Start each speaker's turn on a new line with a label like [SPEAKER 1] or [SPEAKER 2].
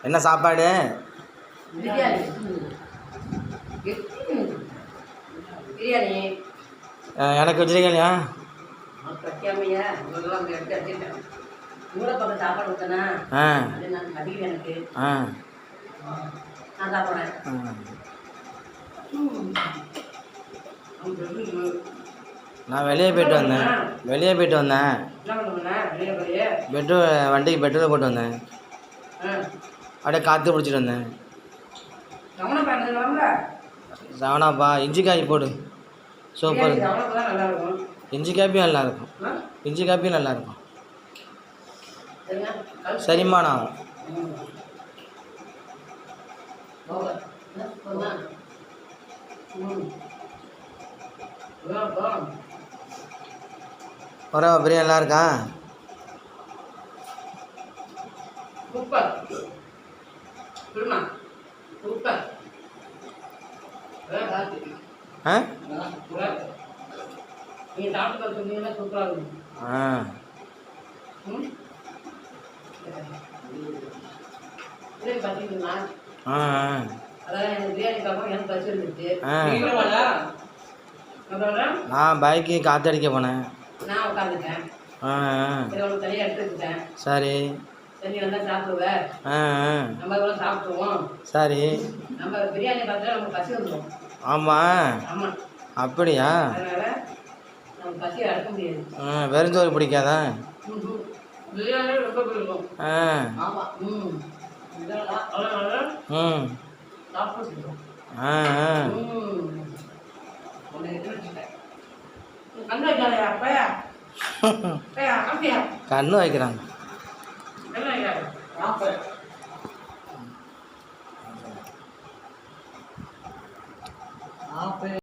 [SPEAKER 1] என்ன சாப்பாடு?
[SPEAKER 2] பிரியாணி. பிரியாணி
[SPEAKER 1] எனக்கு வச்சிருக்கீங்களா?
[SPEAKER 2] வைக்காமையா உங்களெல்லாம் அங்கே எடுத்து வச்சுட்டேன். உங்களை பக்கம் சாப்பாடு ஊற்றினா அது நான் கட்டிக்கிறேன். எனக்கு நான் சாப்பிட்றேன்.
[SPEAKER 1] நான் வெளியே போயிட்டு வந்தேன்.
[SPEAKER 2] என்ன பண்ணுவேண்ணா வெளியே போய்
[SPEAKER 1] வண்டிக்கு பெட்ரோல் போட்டு வந்தேன். அப்படியே காற்று பிடிச்சிட்டு வந்தேன். சவனாப்பா இஞ்சி காப்பி போடு, சூப்பர். இஞ்சி காப்பியும் நல்லாயிருக்கும். சரிம்மாண்ணா. பரவா பிரியாணி நல்லா இருக்கா? நான் பைக்கு காற்றடிக்க போனேன்.
[SPEAKER 2] நான் உட்காந்துட்டேன். தனியாக எடுத்து வச்சுட்டேன்.
[SPEAKER 1] சரி.
[SPEAKER 2] தண்ணி வந்தால் சாப்பிடுவேன். நம்ம இதெல்லாம் சாப்பிடுவோம்.
[SPEAKER 1] சரி.
[SPEAKER 2] நம்ம பிரியாணி பார்த்தா நம்ம பசி வந்துடும்.
[SPEAKER 1] ஆமாம். அப்படியா?
[SPEAKER 2] அதனால் நம்ம பசி அடக்க முடியாது.
[SPEAKER 1] வெறுஞ்சோறு பிடிக்காதா?
[SPEAKER 2] பிரியாணி ரொம்ப பிடிக்கும். ஆமாம். அதனால் சாப்பிட்டுருக்கோம்.
[SPEAKER 1] கண்ணு வைக்கிறாங்க.